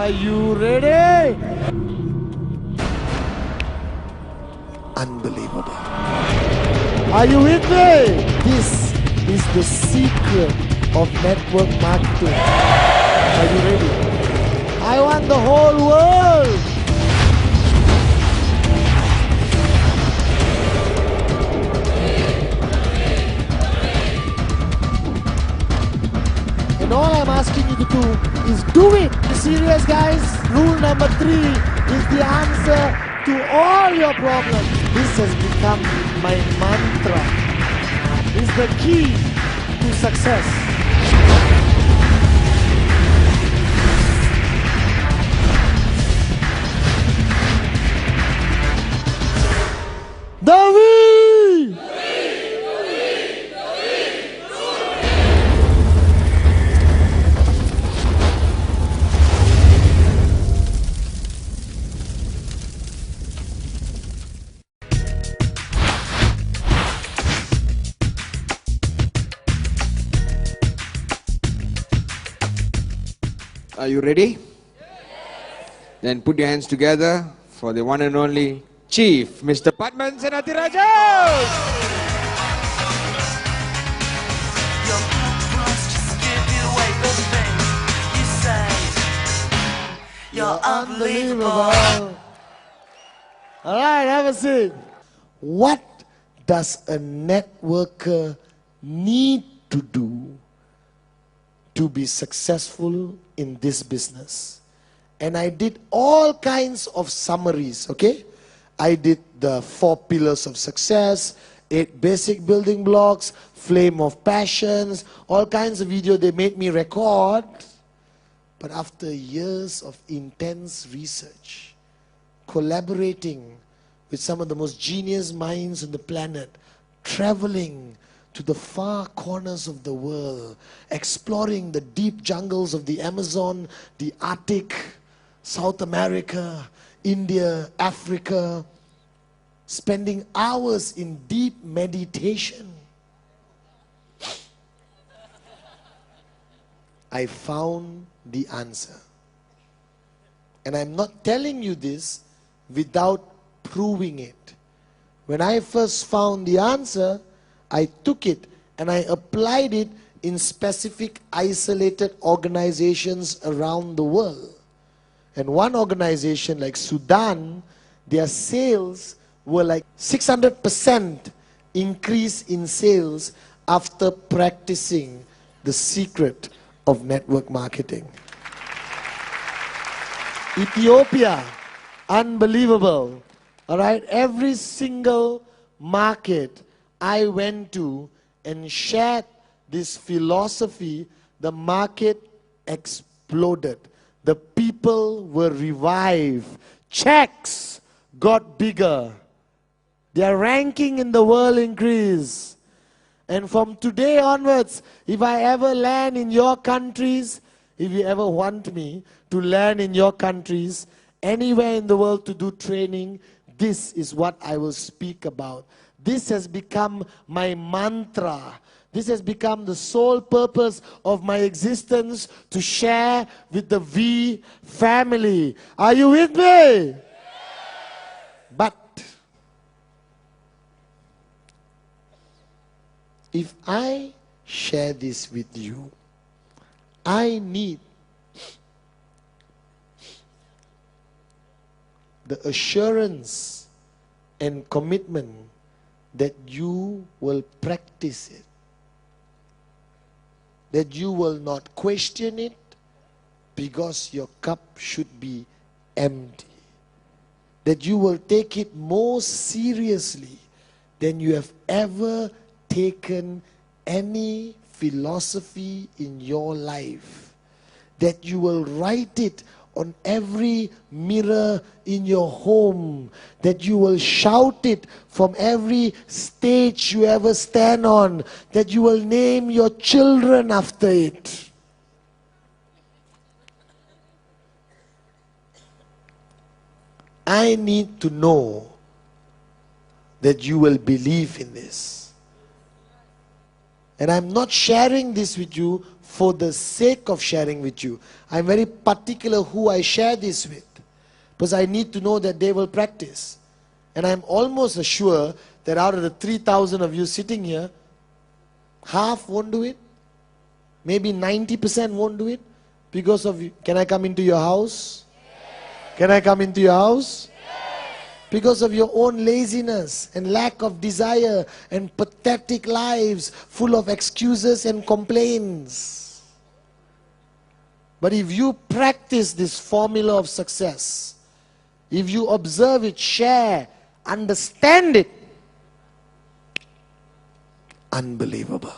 Are you ready? Unbelievable. Are you with me? This is the secret of network marketing. Are you ready? I want the whole world. And all I'm asking you to do is do it. You serious, guys? Rule number 3 is the answer to all your problems. This has become my mantra. It's the key to success. The we! Are you ready? Yes. Then put your hands together for the one and only Chief, Mr. Padman Senatirajah. You're unbelievable. All right, have a seat. What does a networker need to do to be successful in this business? And I did all kinds of summaries, okay? I did the 4 pillars of success, 8 basic building blocks, flame of passions, all kinds of video they made me record. But after years of intense research, collaborating with some of the most genius minds on the planet, traveling to the far corners of the world, exploring the deep jungles of the Amazon, the Arctic, South America, India, Africa, spending hours in deep meditation, I found the answer. And I'm not telling you this without proving it. When I first found the answer, I took it and I applied it in specific isolated organizations around the world. And one organization like Sudan, their sales were like 600% increase in sales after practicing the secret of network marketing. Ethiopia, unbelievable. All right, every single market I went to and shared this philosophy, the market exploded. The people were revived. Checks got bigger. Their ranking in the world increased. And from today onwards, if I ever land in your countries, if you ever want me to land in your countries, anywhere in the world to do training, this is what I will speak about. This has become my mantra. This has become the sole purpose of my existence, to share with the V family. Are you with me? Yes. But if I share this with you, I need the assurance and commitment that you will practice it, that you will not question it, because your cup should be empty, that you will take it more seriously than you have ever taken any philosophy in your life, that you will write it on every mirror in your home, that you will shout it from every stage you ever stand on, that you will name your children after it. I need to know that you will believe in this. And I'm not sharing this with you for the sake of sharing with you. I'm very particular who I share this with, because I need to know that they will practice. And I'm almost sure that out of the 3,000 of you sitting here, half won't do it. Maybe 90% won't do it because of you. Can I come into your house? Yes. Can I come into your house? Yes. Because of your own laziness and lack of desire and pathetic lives full of excuses and complaints. But if you practice this formula of success, if you observe it, share, understand it, unbelievable.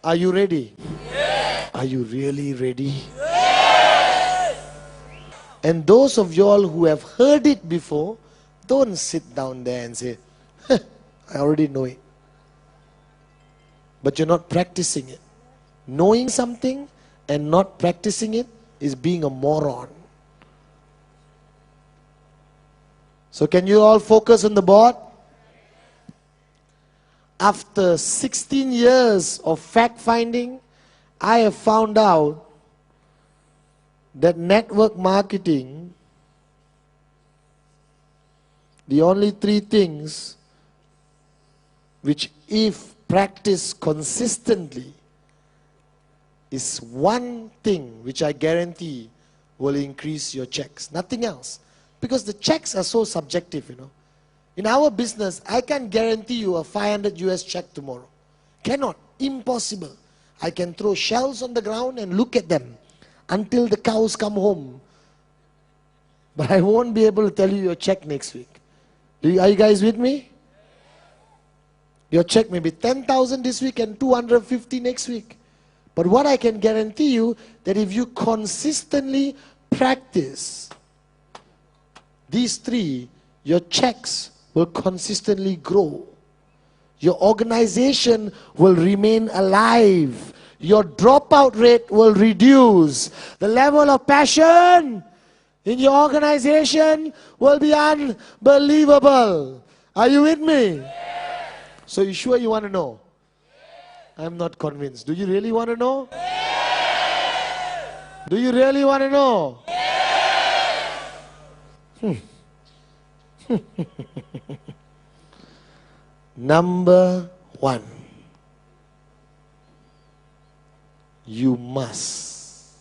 Are you ready? Yes. Are you really ready? Yes. And those of you all who have heard it before, don't sit down there and say, I already know it. But you're not practicing it. Knowing something and not practicing it is being a moron. So can you all focus on the board? After 16 years of fact-finding, I have found out that network marketing, the only three things which, if practiced consistently, is one thing which I guarantee will increase your checks. Nothing else. Because the checks are so subjective, you know. In our business, I can't guarantee you a 500 US check tomorrow. Cannot. Impossible. I can throw shells on the ground and look at them until the cows come home. But I won't be able to tell you your check next week. Are you guys with me? Your check may be 10,000 this week and 250 next week. But what I can guarantee you, that if you consistently practice these three, your checks will consistently grow. Your organization will remain alive. Your dropout rate will reduce. The level of passion in your organization will be unbelievable. Are you with me? Yes. So you sure you want to know? Yes. I'm not convinced. Do you really want to know? Yes. Do you really want to know? Yes. Number one, you must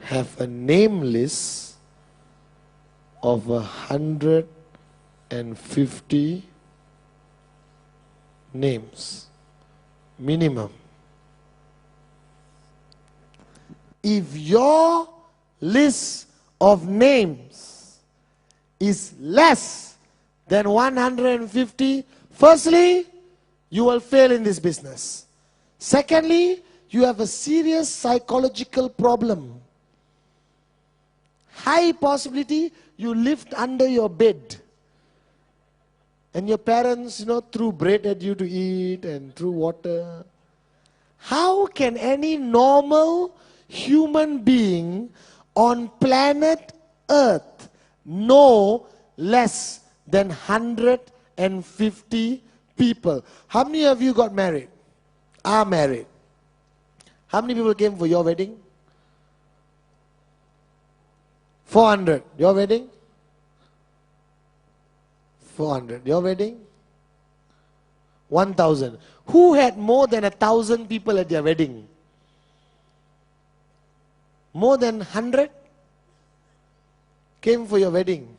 have a name list of 150 names minimum. If your list of names is less than 150, firstly, you will fail in this business. Secondly, you have a serious psychological problem. High possibility you lived under your bed. And your parents, threw bread at you to eat and threw water. How can any normal human being on planet Earth know less than 150 people? How many of you got married? Are married? How many people came for your wedding? 400. Your wedding? 400. Your wedding? 1,000. Who had more than 1,000 people at their wedding? More than 100 came for your wedding.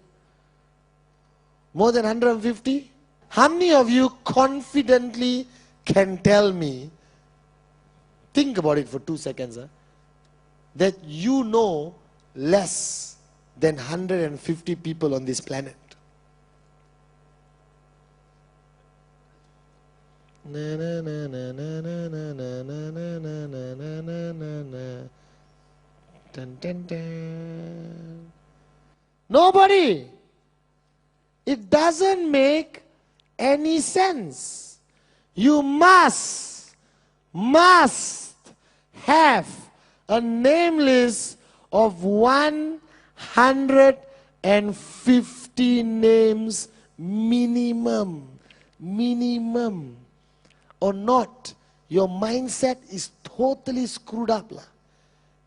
More than 150? How many of you confidently can tell me, think about it for 2 seconds, that you know less than 150 people on this planet? Na na na na na na na na na na na na na. Dun, dun, dun. Nobody. It doesn't make any sense. You must have a name list of 150 names minimum. minimum or not, your mindset is totally screwed up.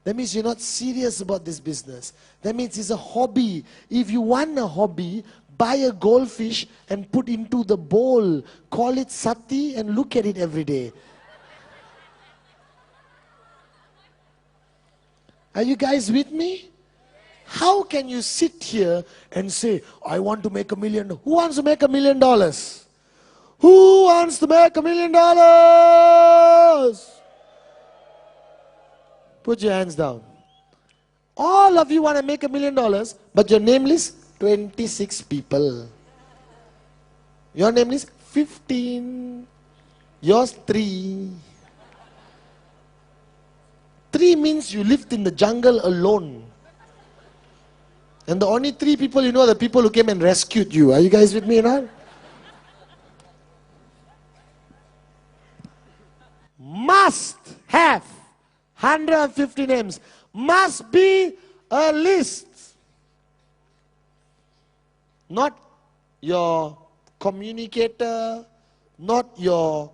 That means you're not serious about this business. That means it's a hobby. If you want a hobby, buy a goldfish and put into the bowl. Call it sati and look at it every day. Are you guys with me? How can you sit here and say, I want to make $1 million? Who wants to make $1 million? Who wants to make $1 million? Put your hands down. All of you want to make $1 million, but your name list, 26 people. Your name list, 15. Yours, 3. 3 means you lived in the jungle alone. And the only 3 people you know are the people who came and rescued you. Are you guys with me now? Must have 150 names. Must be a list. Not your communicator, not your,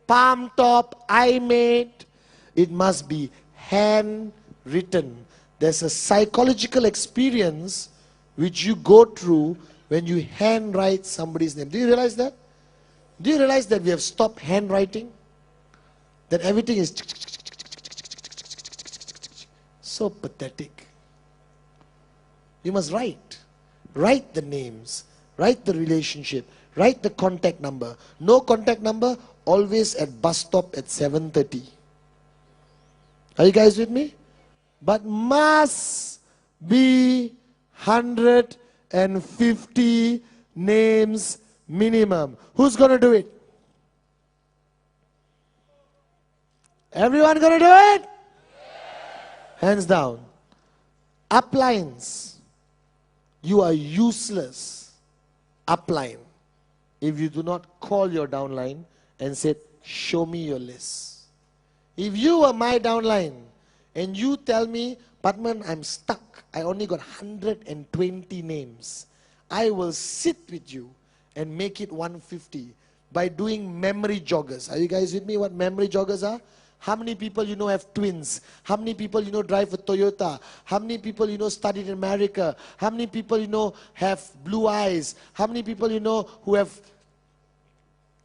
palm top, iMate. It must be handwritten. There's a psychological experience which you go through when you handwrite somebody's name. Do you realize that? Do you realize that we have stopped handwriting? That everything is so pathetic. You must write. Write the names. Write the relationship. Write the contact number. No contact number, always at bus stop at 7:30. Are you guys with me? But must be 150 names minimum. Who's going to do it? Everyone going to do it? Hands down. Uplines. You are useless. Upline. If you do not call your downline and say, show me your list. If you were my downline and you tell me, Padman, I'm stuck. I only got 120 names. I will sit with you and make it 150 by doing memory joggers. Are you guys with me what memory joggers are? How many people you know have twins? How many people you know drive a Toyota? How many people you know studied in America? How many people you know have blue eyes? How many people you know who have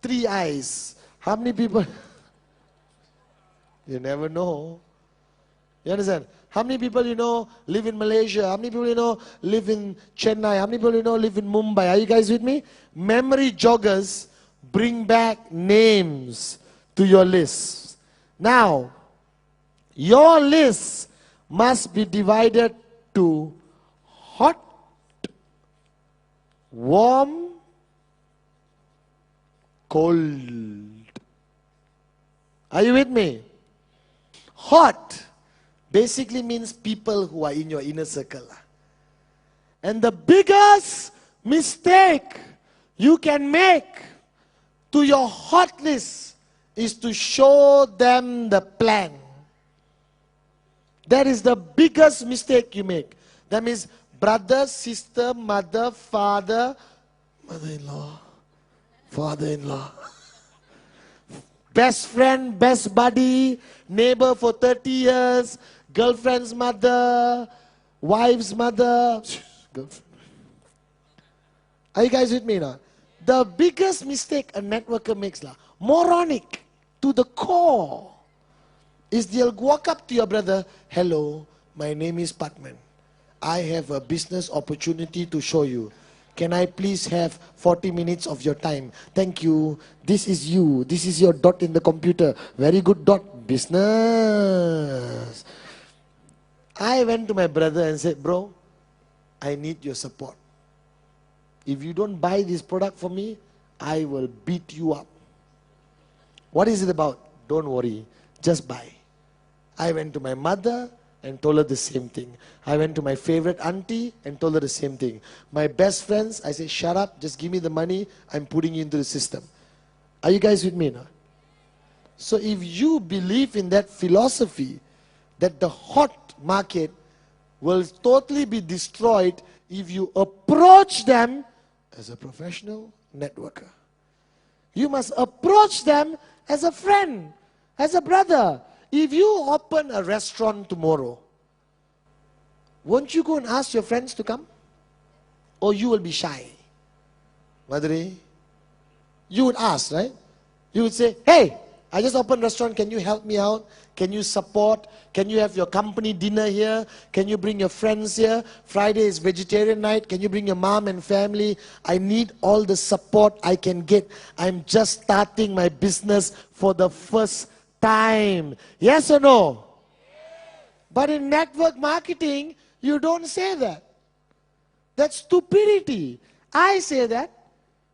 3 eyes? How many people? You never know. You understand? How many people you know live in Malaysia? How many people you know live in Chennai? How many people you know live in Mumbai? Are you guys with me? Memory joggers bring back names to your list. Now, your list must be divided to hot, warm, cold. Are you with me? Hot basically means people who are in your inner circle. And the biggest mistake you can make to your hot list is to show them the plan. That is the biggest mistake you make. That means brother, sister, mother, father, mother-in-law, father-in-law, best friend, best buddy, neighbor for 30 years, girlfriend's mother, wife's mother. Girlfriend. Are you guys with me now? The biggest mistake a networker makes, moronic to the core, is they'll walk up to your brother, hello, my name is Patman. I have a business opportunity to show you. Can I please have 40 minutes of your time? Thank you. This is you. This is your dot in the computer. Very good dot. Business. I went to my brother and said, bro, I need your support. If you don't buy this product for me, I will beat you up. What is it about? Don't worry. Just buy. I went to my mother and told her the same thing. I went to my favorite auntie and told her the same thing. My best friends, I said, shut up, just give me the money, I'm putting you into the system. Are you guys with me now? So if you believe in that philosophy, that the hot market will totally be destroyed if you approach them as a professional networker. You must approach them as a friend, as a brother. If you open a restaurant tomorrow, won't you go and ask your friends to come? Or you will be shy? Madhuri, you would ask, right? You would say, hey, I just opened a restaurant, can you help me out? Can you support? Can you have your company dinner here? Can you bring your friends here? Friday is vegetarian night, can you bring your mom and family? I need all the support I can get. I'm just starting my business for the first time. Yes or no? But in network marketing, you don't say that. That's stupidity. I say that.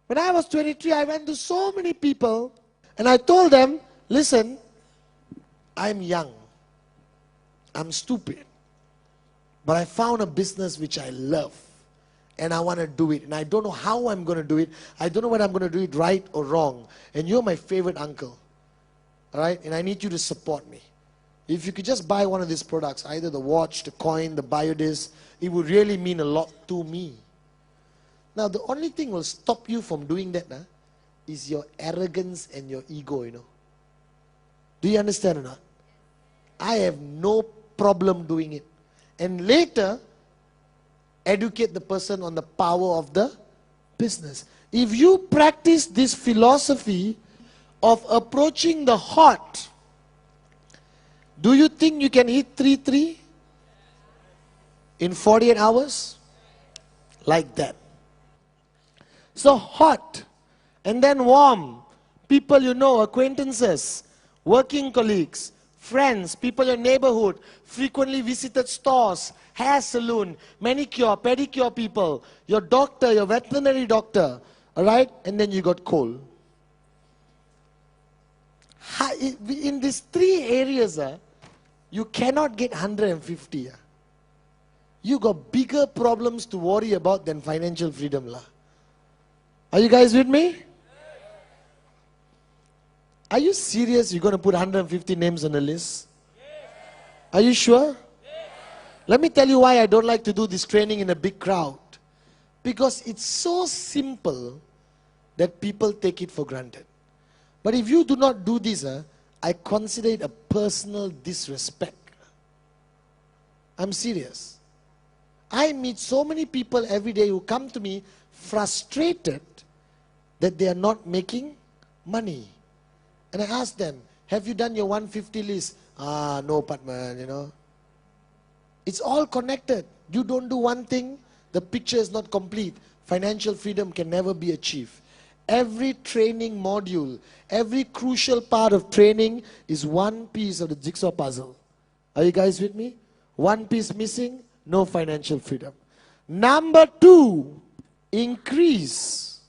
When I was 23, I went to so many people and I told them, listen, I'm young, I'm stupid, but I found a business which I love and I want to do it, and I don't know how I'm going to do it. I don't know whether I'm going to do it right or wrong, and you're my favorite uncle, all right, and I need you to support me. If you could just buy one of these products, either the watch, the coin, the biodisc, it would really mean a lot to me. Now the only thing will stop you from doing that is your arrogance and your ego, you know. Do you understand or not? I have no problem doing it. And later, educate the person on the power of the business. If you practice this philosophy of approaching the hot, do you think you can hit 3-3 in 48 hours? Like that. So hot, and then warm. People you know, acquaintances, working colleagues, friends, people in your neighborhood, frequently visited stores, hair salon, manicure, pedicure people, your doctor, your veterinary doctor, all right? And then you got cold. In these three areas, you cannot get 150. You got bigger problems to worry about than financial freedom. Are you guys with me? Are you serious you're going to put 150 names on the list? Are you sure? Let me tell you why I don't like to do this training in a big crowd. Because it's so simple that people take it for granted. But if you do not do this, I consider it a personal disrespect. I'm serious. I meet so many people every day who come to me frustrated that they are not making money. And I ask them, have you done your 150 list? No, Padman, you know. It's all connected. You don't do one thing, the picture is not complete. Financial freedom can never be achieved. Every training module, every crucial part of training is one piece of the jigsaw puzzle. Are you guys with me? One piece missing, no financial freedom. Number 2, increase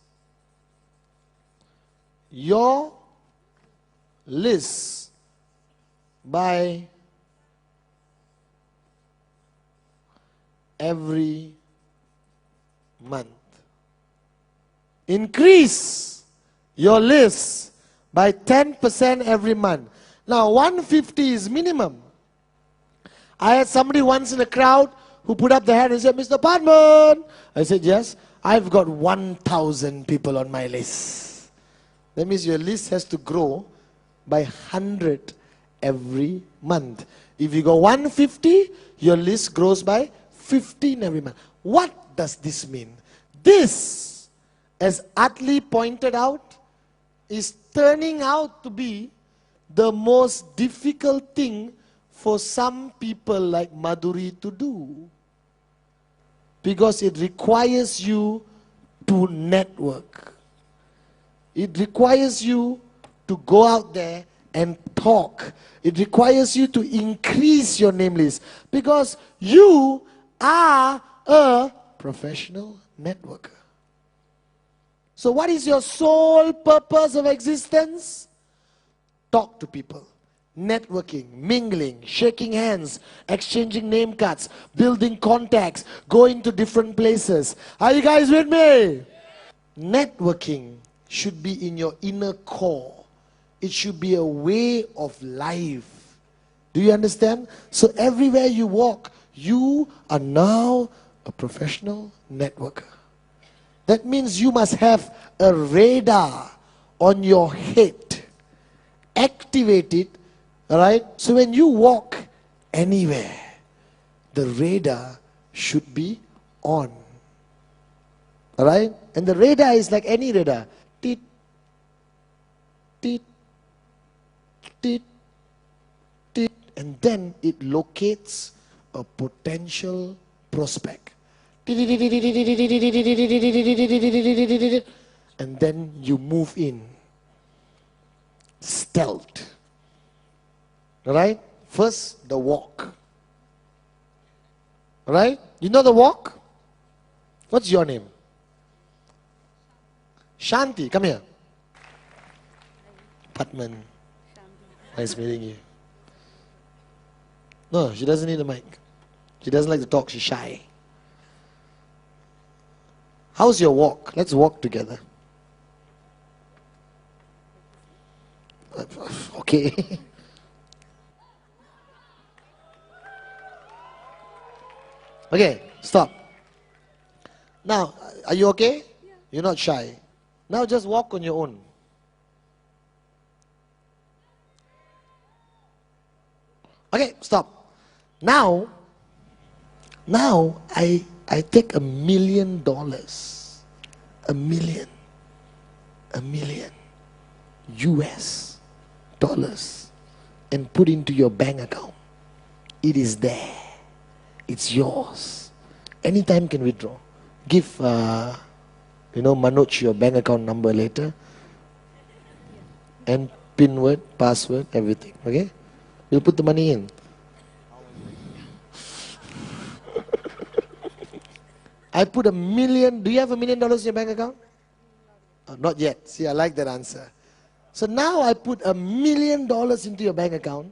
your list by every month. Increase your list by 10% every month. Now 150 is minimum. I had somebody once in a crowd who put up their hand and said, Mr. Padman. I said, yes, I've got 1,000 people on my list. That means your list has to grow by 100 every month. If you go 150, your list grows by 15 every month. What does this mean? This, as Atlee pointed out, is turning out to be the most difficult thing for some people like Madhuri to do. Because it requires you to network. It requires you to go out there and talk. It requires you to increase your name list. Because you are a professional networker. So what is your sole purpose of existence? Talk to people. Networking, mingling, shaking hands, exchanging name cards, building contacts, going to different places. Are you guys with me? Networking should be in your inner core. It should be a way of life. Do you understand? So everywhere you walk, you are now a professional networker. That means you must have a radar on your head. Activate it, alright? So when you walk anywhere, the radar should be on. Alright? And the radar is like any radar. Tit, tit, tit, tit. And then it locates a potential prospect. And then you move in. Stealth. Alright? First, the walk. Alright? You know the walk? What's your name? Shanti, come here. Patman. Nice meeting you. No, she doesn't need a mic. She doesn't like to talk, she's shy. How's your walk? Let's walk together. Okay. Okay, stop. Now, are you okay? Yeah. You're not shy. Now just walk on your own. Okay, stop. Now I take $1 million. $1 million. $1 million. US dollars. And put into your bank account. It is there. It's yours. Anytime can withdraw. Give, Manoj your bank account number later. And PIN word, password, everything. Okay? We'll put the money in. I put $1 million. Do you have $1 million in your bank account? Oh, not yet. See, I like that answer. So now I put $1 million into your bank account,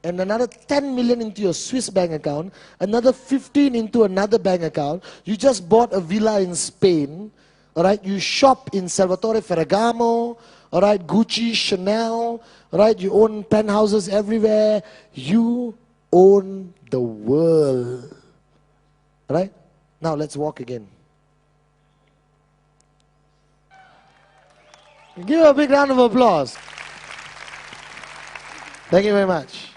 and another 10 million into your Swiss bank account, another 15 into another bank account. You just bought a villa in Spain, all right? You shop in Salvatore Ferragamo, all right? Gucci, Chanel, all right? You own penthouses everywhere. You own the world, all right? Now let's walk again. Give a big round of applause. Thank you very much.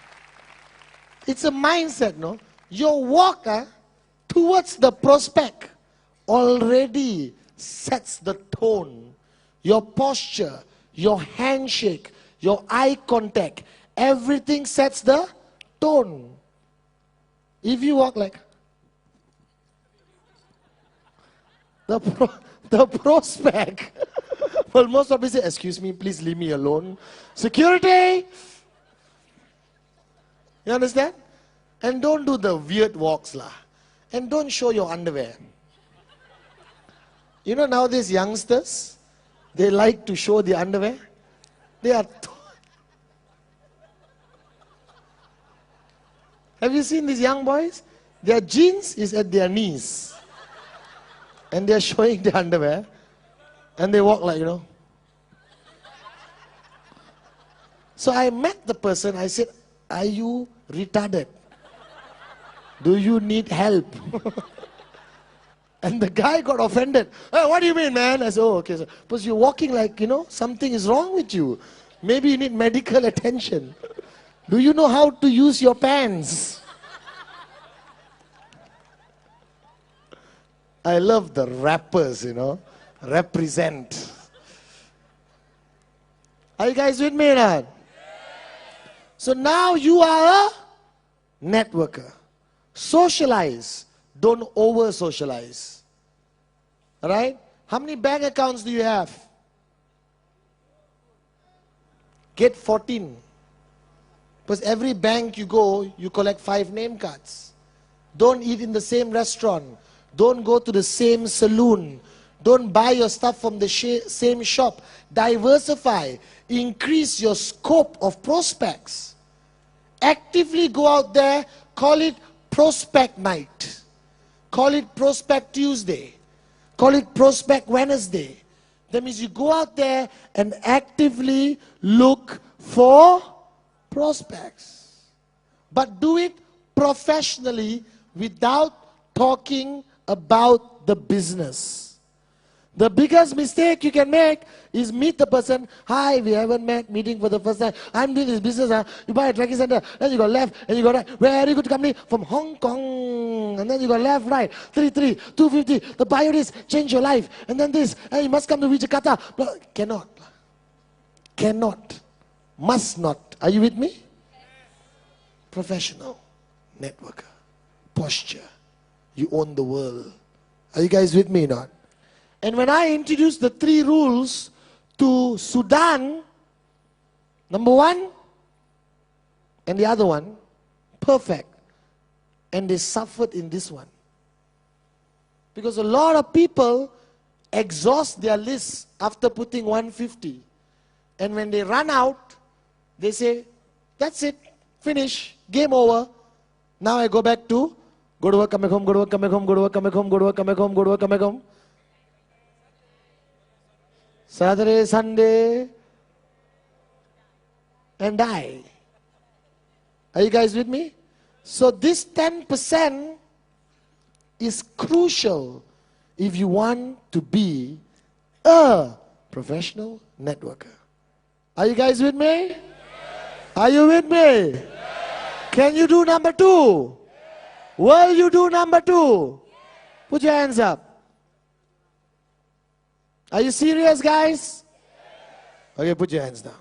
It's a mindset, no? Your walk towards the prospect already sets the tone. Your posture, your handshake, your eye contact, everything sets the tone. If you walk like the prospect, well, most of us say, excuse me, please leave me alone. Security! You understand? And don't do the weird walks lah. And don't show your underwear. You know nowadays youngsters, they like to show the underwear. They are... Have you seen these young boys? Their jeans is at their knees. And they are showing the underwear. And they walk like, So I met the person, I said, are you retarded? Do you need help? And the guy got offended. Hey, what do you mean, man? I said, oh, okay. So, because you're walking like, something is wrong with you. Maybe you need medical attention. Do you know how to use your pants? I love the rappers, represent. Are you guys with me now? So now you are a networker. Socialize. Don't over socialize. Alright? How many bank accounts do you have? Get 14. Because every bank you go, you collect 5 name cards. Don't eat in the same restaurant. Don't go to the same saloon. Don't buy your stuff from the same shop. Diversify. Increase your scope of prospects. Actively go out there. Call it Prospect Night. Call it Prospect Tuesday. Call it Prospect Wednesday. That means you go out there and actively look for prospects. But do it professionally without talking about the business. The biggest mistake you can make is meet the person. Hi, we haven't met, meeting for the first time. I'm doing this business. You buy a tracking center, then you go left, and you go right. Very good company from Hong Kong. And then you go left, right. 33, 250. The bio this, change your life. And then this, and you must come to Jakarta. But cannot. Cannot. Must not. Are you with me? Professional. Networker. Posture. You own the world. Are you guys with me or not? And when I introduced the 3 rules to Sudan, number 1 and the other one, perfect. And they suffered in this one. Because a lot of people exhaust their list after putting 150. And when they run out, they say, that's it, finish, game over. Now I go back to go to work, come back home, go to work, come back home, go to work, come back home, go to work, come back home, go to work, come back home. Saturday, Sunday, and die. Are you guys with me? So this 10% is crucial if you want to be a professional networker. Are you guys with me? Yes. Are you with me? Yes. Can you do number 2? Yes. Will you do number 2? Yes. Put your hands up. Are you serious, guys? Okay, put your hands down.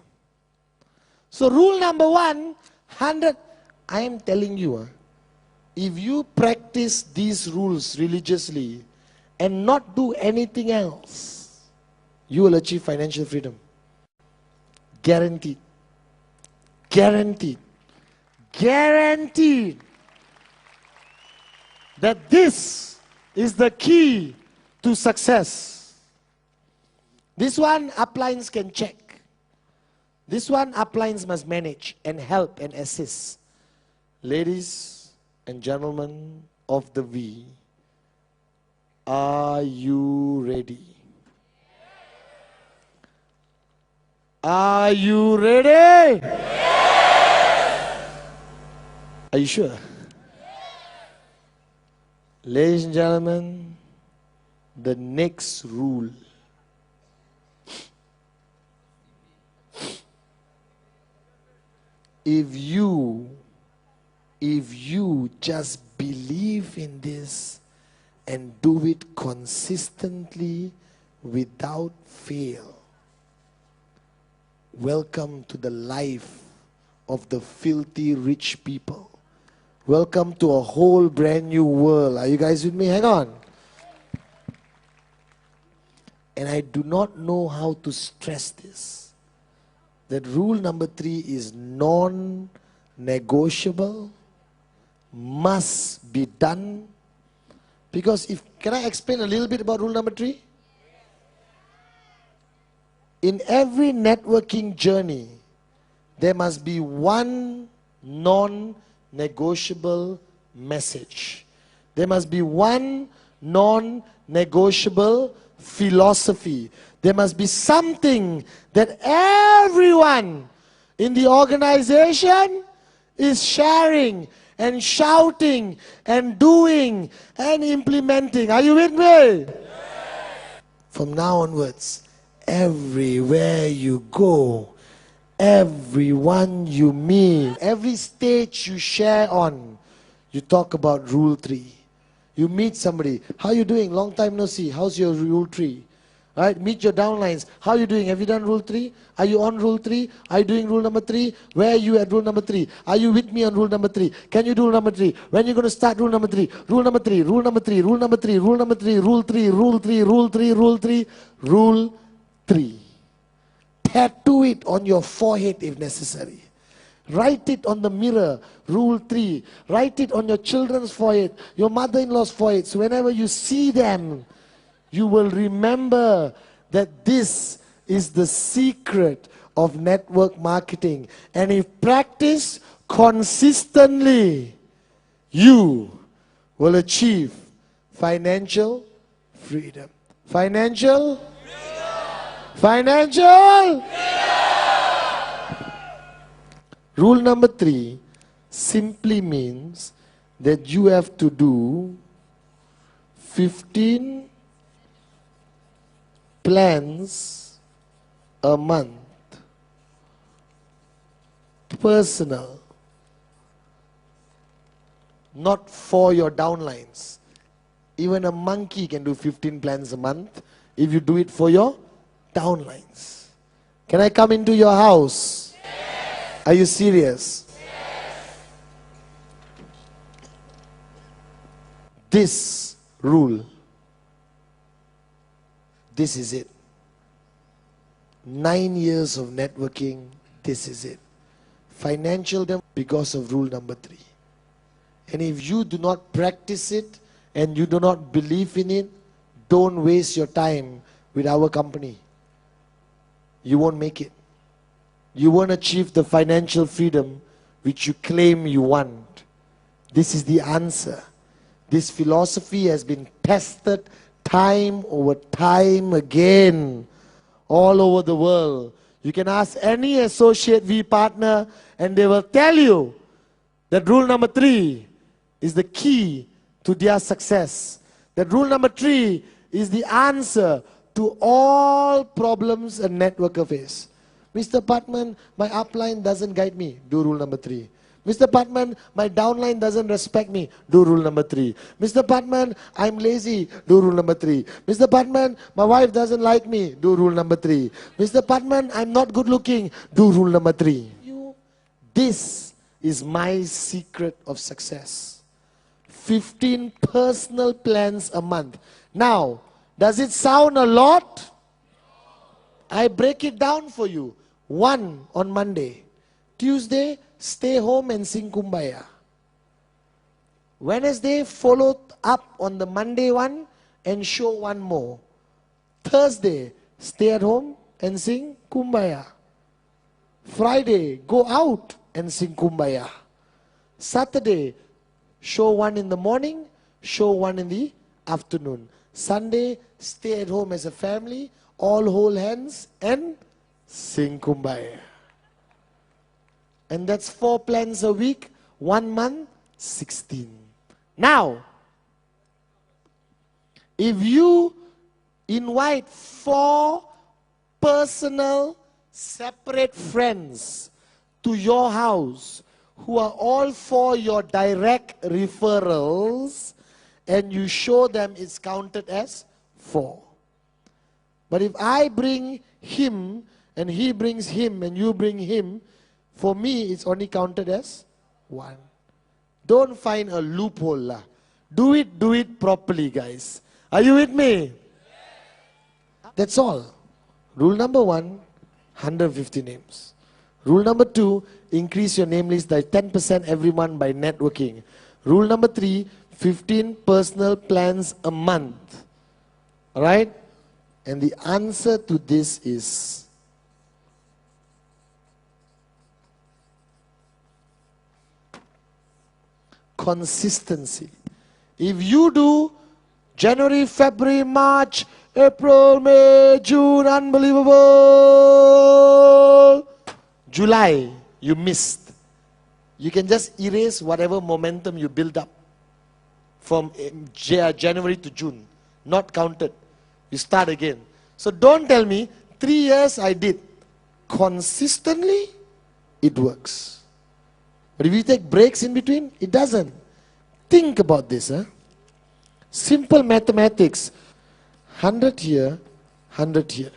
So rule number 1, 100. I am telling you, if you practice these rules religiously and not do anything else, you will achieve financial freedom. Guaranteed. Guaranteed. Guaranteed. That this is the key to success. This one, uplines can check. This one, uplines must manage and help and assist. Ladies and gentlemen of the V, are you ready? Are you ready? Yes! Are you sure? Yes. Ladies and gentlemen, the next rule. If you just believe in this and do it consistently without fail, welcome to the life of the filthy rich people. Welcome to a whole brand new world. Are you guys with me? Hang on. And I do not know how to stress this. That rule number 3 is non-negotiable, must be done. Because can I explain a little bit about rule number 3? In every networking journey, there must be one non-negotiable message. There must be one non-negotiable philosophy. There must be something that everyone in the organization is sharing and shouting and doing and implementing. Are you with me? Yes. From now onwards, everywhere you go, everyone you meet, every stage you share on, you talk about rule 3. You meet somebody, how you doing? Long time no see. How's your rule 3? Right? Meet your downlines. How are you doing? Have you done rule 3? Are you on rule 3? Are you doing rule number 3? Where are you at rule number 3? Are you with me on rule number 3? Can you do rule number 3? When are you going to start rule number 3? Rule number 3, rule number 3, rule number 3, rule number 3, rule 3, rule 3, rule 3, rule 3, rule 3. Tattoo it on your forehead if necessary. Write it on the mirror, rule 3. Write it on your children's forehead, your mother-in-law's forehead. So whenever you see them, you will remember that this is the secret of network marketing. And if practiced consistently, you will achieve financial freedom. Financial freedom. Financial freedom. Rule number 3 simply means that you have to do 15 plans a month. Personal. Not for your downlines. Even a monkey can do 15 plans a month if you do it for your downlines. Can I come into your house? Yes. Are you serious? Yes. This rule, this is it. 9 years of networking, this is it. Financial because of rule number 3. And if you do not practice it and you do not believe in it, don't waste your time with our company. You won't make it. You won't achieve the financial freedom which you claim you want. This is the answer. This philosophy has been tested time over time again all over the world. You can ask any associate V partner and they will tell you that rule number 3 is the key to their success. That rule number 3 is the answer to all problems a networker face. Mr. Patman, my upline doesn't guide me. Do rule number 3. Mr. Patman, my downline doesn't respect me. Do rule number 3. Mr. Patman, I'm lazy. Do rule number 3. Mr. Patman, my wife doesn't like me. Do rule number 3. Mr. Patman, I'm not good looking. Do rule number 3. This is my secret of success. 15 personal plans a month. Now, does it sound a lot? I break it down for you. 1 on Monday. Tuesday, stay home and sing Kumbaya. Wednesday, follow up on the Monday one and show one more. Thursday, stay at home and sing Kumbaya. Friday, go out and sing Kumbaya. Saturday, show one in the morning, show one in the afternoon. Sunday, stay at home as a family, all hold hands and sing Kumbaya. And that's 4 plans a week, 1 month, 16. Now, if you invite 4 personal, separate friends to your house who are all for your direct referrals and you show them it's counted as 4. But if I bring him and he brings him and you bring him, for me it's only counted as 1. Don't find a loophole lah. Do it properly, guys. Are you with me? That's all. Rule number 1, 150 names. Rule number 2, increase your name list by 10% every month by networking. Rule number 3, 15 personal plans a month. Alright? And the answer to this is consistency. If you do January, February, March, April, May, June, unbelievable. July, you missed. You can just erase whatever momentum you build up from January to June. Not counted. You start again. So don't tell me, 3 years I did. Consistently, it works. But if you take breaks in between, it doesn't. Think about this. Simple mathematics. 100 here, 100 here.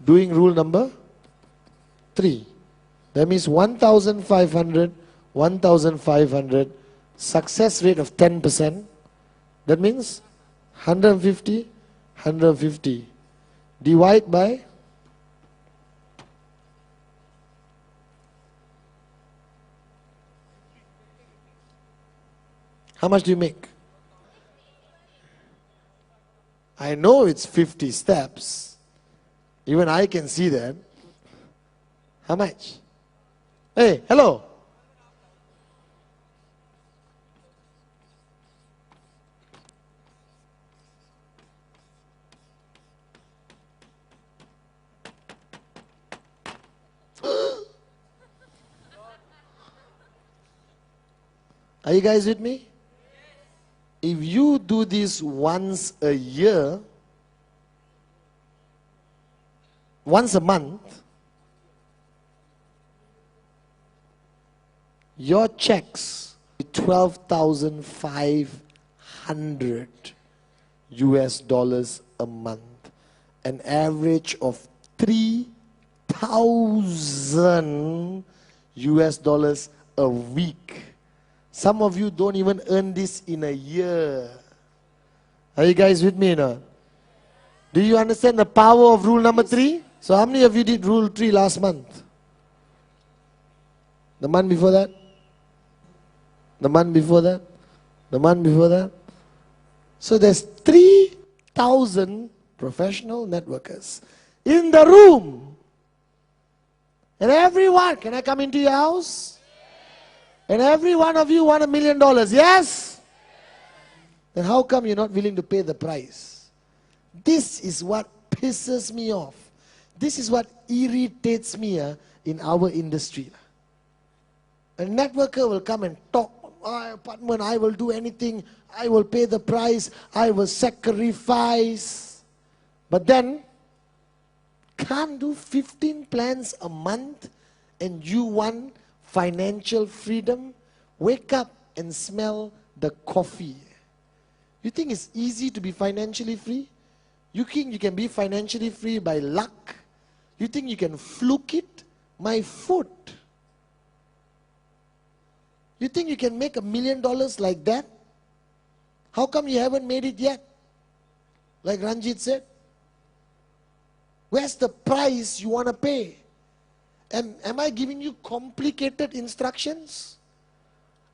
Doing rule number 3. That means 1,500, 1,500. Success rate of 10%. That means 150, 150. Divide by how much do you make? I know it's 50 steps. Even I can see that. How much? Hey, hello. Are you guys with me? If you do this once a year, once a month, your checks, 12,500 US dollars a month, an average of 3,000 US dollars a week. Some of you don't even earn this in a year. Are you guys with me now? Do you understand the power of rule number 3? So how many of you did rule 3 last month? The month before that? The month before that? The month before that? So there's 3,000 professional networkers in the room. And everyone, can I come into your house? And every one of you want $1 million, yes? Then how come you're not willing to pay the price? This is what pisses me off. This is what irritates me in our industry. A networker will come and talk. Apartment, I will do anything. I will pay the price. I will sacrifice. But then, can't do 15 plans a month and you want financial freedom? Wake up and smell the coffee. You think it's easy to be financially free? You think you can be financially free by luck? You think you can fluke it? My foot. You think you can make $1 million like that? How come you haven't made it yet? Like Ranjit said. Where's the price you want to pay? And am I giving you complicated instructions?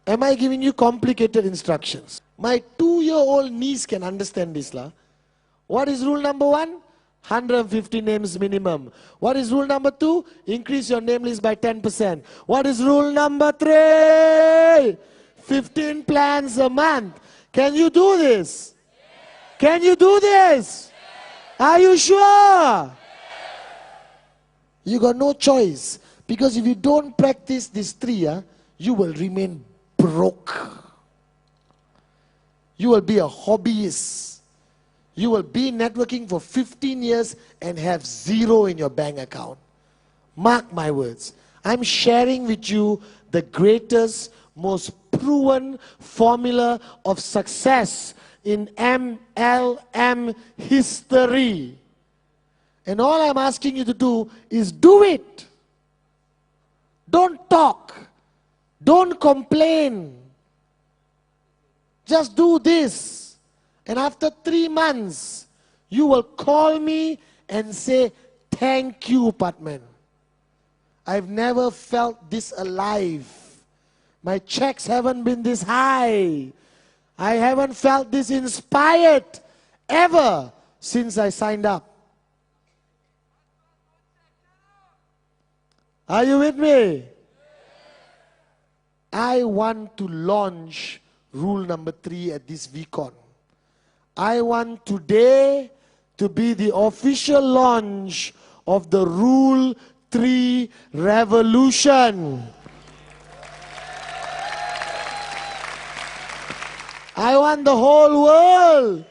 Am I giving you complicated instructions? My 2-year-old niece can understand this. What is rule number 1? 150 names minimum. What is rule number 2? Increase your name list by 10%. What is rule number 3? 15 plans a month. Can you do this? Can you do this? Are you sure? You got no choice. Because if you don't practice these 3, you will remain broke. You will be a hobbyist. You will be networking for 15 years and have 0 in your bank account. Mark my words. I'm sharing with you the greatest, most proven formula of success in MLM history. And all I'm asking you to do is do it. Don't talk. Don't complain. Just do this. And after 3 months, you will call me and say, thank you, Patman. I've never felt this alive. My checks haven't been this high. I haven't felt this inspired ever since I signed up. Are you with me? I want to launch rule number 3 at this VCon. I want today to be the official launch of the Rule 3 revolution. I want the whole world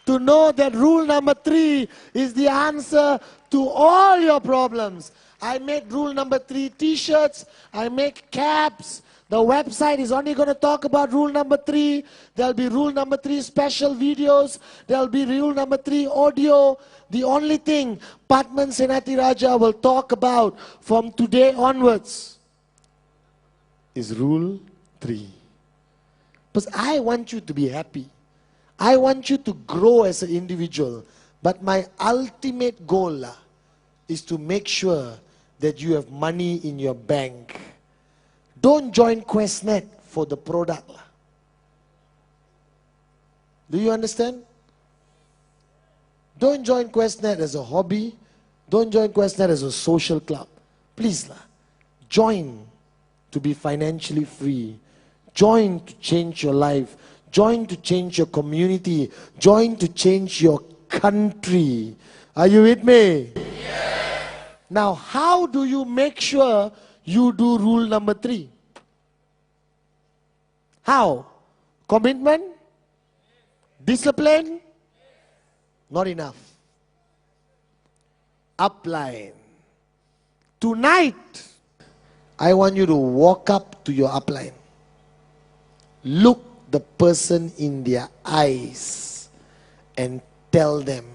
to know that rule number 3 is the answer to all your problems. I made rule number 3 t-shirts, I make caps. The website is only going to talk about rule number 3. There'll be rule number 3 special videos. There'll be rule number 3 audio. The only thing Patman Senati Raja will talk about from today onwards is rule 3. Because I want you to be happy. I want you to grow as an individual. But my ultimate goal is to make sure that you have money in your bank. Don't join QuestNet for the product. Do you understand? Don't join QuestNet as a hobby. Don't join QuestNet as a social club. Please, join to be financially free. Join to change your life. Join to change your community. Join to change your country. Are you with me? Yes. Now, how do you make sure you do rule number 3? How? Commitment? Discipline? Not enough. upline. Tonight, I want you to walk up to your upline. Look the person in their eyes and tell them,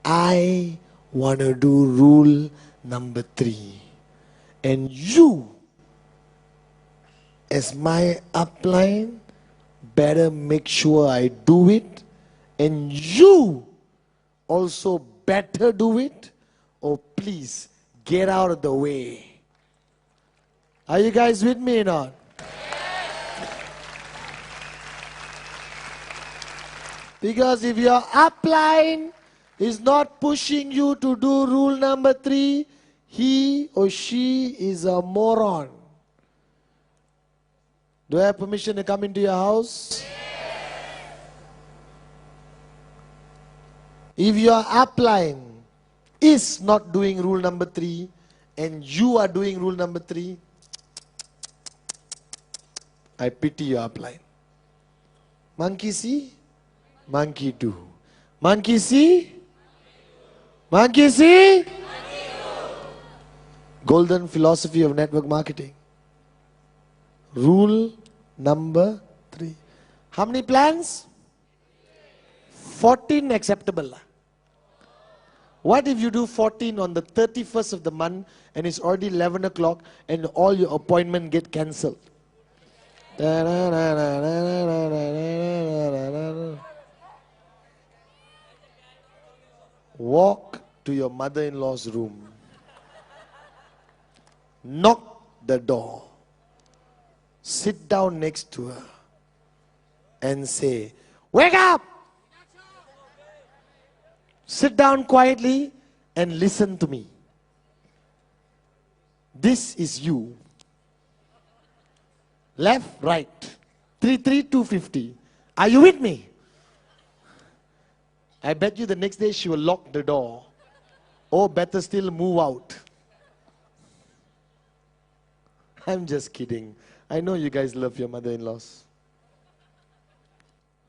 I want to do rule number 3. And you, as my upline, better make sure I do it. And you also better do it. Or please get out of the way. Are you guys with me or not? Because if your upline is not pushing you to do rule number 3, he or she is a moron. Do I have permission to come into your house? If your upline is not doing rule number 3 and you are doing rule number 3, I pity your upline. Monkey see, monkey do. Monkey see, monkey see. Golden philosophy of network marketing. Rule number 3. How many plans? 14 acceptable. What if you do 14 on the 31st of the month and it's already 11 o'clock and all your appointments get cancelled? Walk to your mother-in-law's room. Knock the door. Sit down next to her and say, wake up! Sit down quietly and listen to me. This is you. Left, right. 250. Are you with me? I bet you the next day she will lock the door. Or better still, move out. I'm just kidding. I know you guys love your mother-in-laws.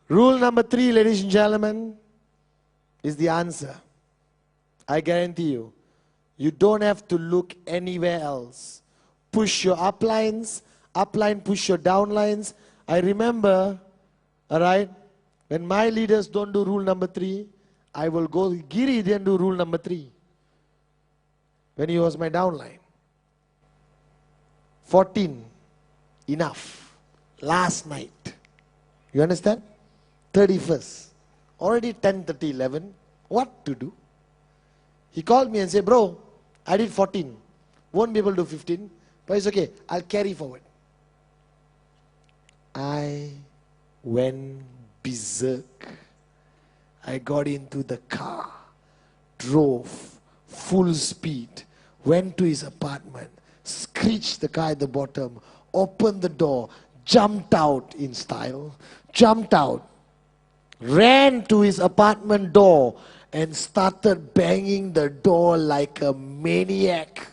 Rule number 3, ladies and gentlemen, is the answer. I guarantee you. You don't have to look anywhere else. Push your uplines, upline push your downlines. I remember, alright, when my leaders don't do rule number 3, I will go, Giri didn't do rule number 3. When he was my downline. 14, enough. Last night. You understand? 31st. Already 10:30, 11. What to do? He called me and said, bro, I did 14. Won't be able to do 15. But it's okay. I'll carry forward. I went berserk. I got into the car. Drove. Full speed. Went to his apartment. Screeched the car at the bottom. Opened the door. Jumped out in style. Jumped out. Ran to his apartment door and started banging the door like a maniac.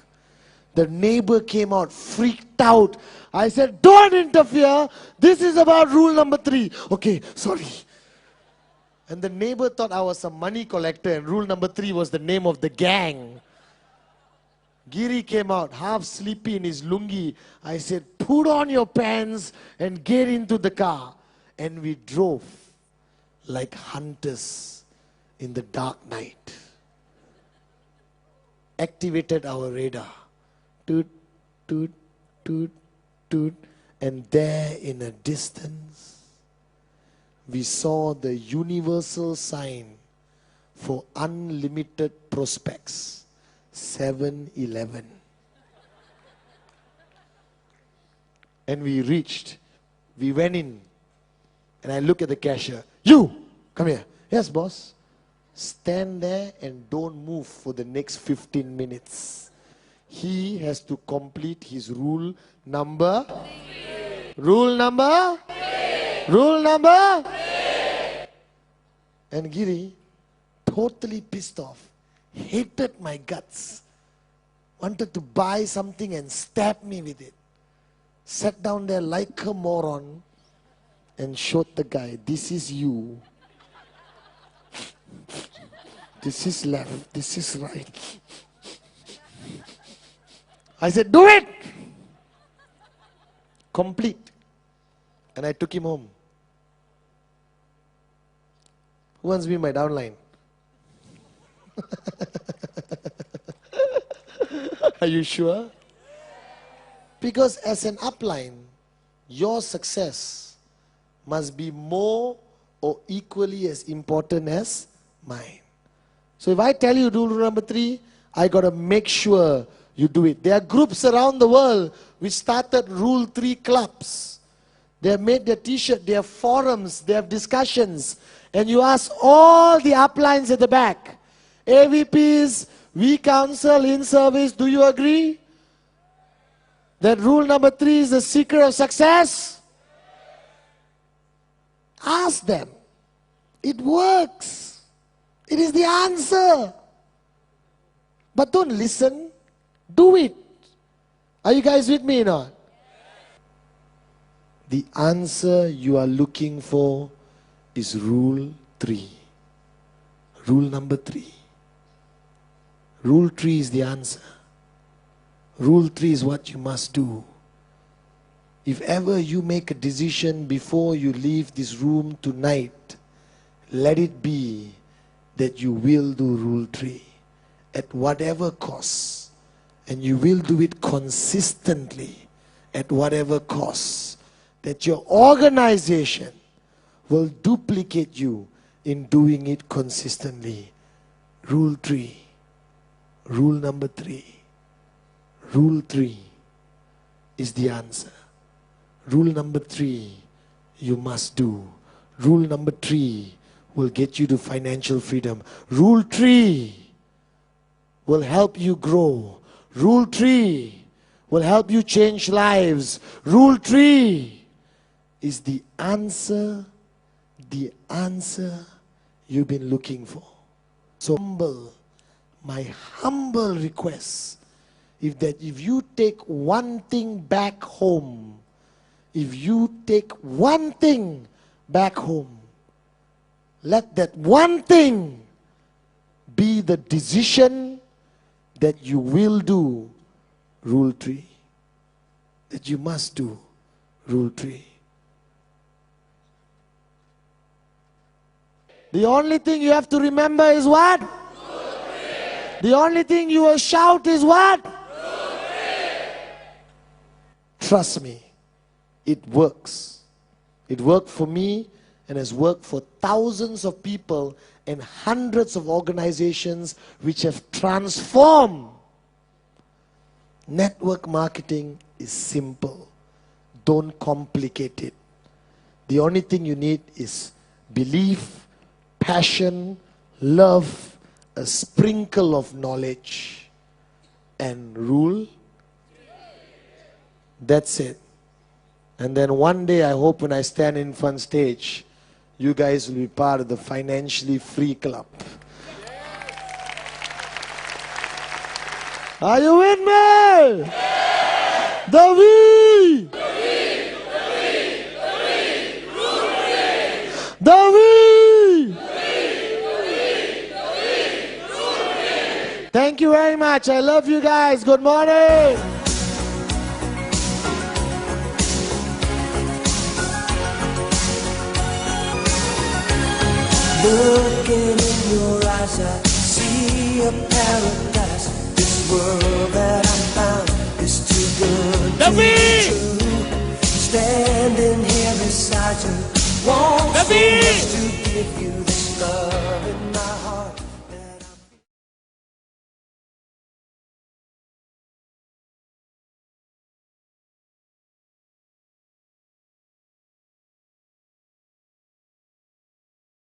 The neighbor came out, freaked out. I said, don't interfere. This is about rule number 3. Okay, sorry. And the neighbor thought I was a money collector and rule number 3 was the name of the gang. Giri came out, half sleepy in his lungi. I said, put on your pants and get into the car. And we drove like hunters in the dark night. Activated our radar. Toot, toot, toot, toot. And there in a distance, we saw the universal sign for unlimited prospects. 7-Eleven. And we reached. We went in. And I look at the cashier. You, come here. Yes, boss. Stand there and don't move for the next 15 minutes. He has to complete his rule number. Rule number. Rule number. And Giri, totally pissed off, hated my guts, wanted to buy something and stab me with it. Sat down there like a moron and showed the guy, this is you. This is left. This is right. I said, do it! Complete. And I took him home. Who wants to be my downline? Are you sure? Because as an upline, your success must be more or equally as important as mine. So if I tell you rule number 3, I got to make sure you do it. There are groups around the world which started Rule 3 clubs. They have made their t-shirt, they have forums, they have discussions. And you ask all the uplines at the back, AVPs, we counsel in service, do you agree that rule number 3 is the secret of success? Ask them. It works. It is the answer. But don't listen. Do it. Are you guys with me or not? The answer you are looking for is rule 3. Rule number 3. Rule 3 is the answer. Rule 3 is what you must do. If ever you make a decision before you leave this room tonight, let it be that you will do rule 3 at whatever cost. And you will do it consistently at whatever cost. That your organization will duplicate you in doing it consistently. Rule 3. Rule number 3. Rule 3 is the answer. Rule number 3 you must do. Rule number 3 will get you to financial freedom. Rule 3 will help you grow. Rule 3 will help you change lives. Rule 3 is the answer you've been looking for. So my humble request, if you take one thing back home, if you take one thing back home, let that one thing be the decision that you will do rule 3. That you must do rule 3. The only thing you have to remember is what? The only thing you will shout is what? Trust me, it works. It worked for me and has worked for thousands of people and hundreds of organizations which have transformed. Network marketing is simple. Don't complicate it. The only thing you need is belief, passion, love, a sprinkle of knowledge, and rule. That's it. And then one day, I hope when I stand in front stage, you guys will be part of the financially free club. Are you with me? The we! The we! Thank you very much. I love you guys. Good morning. Looking in your eyes, I see a paradise. This world that I found is too good to be true. Standing here beside you, want so much to give you this love.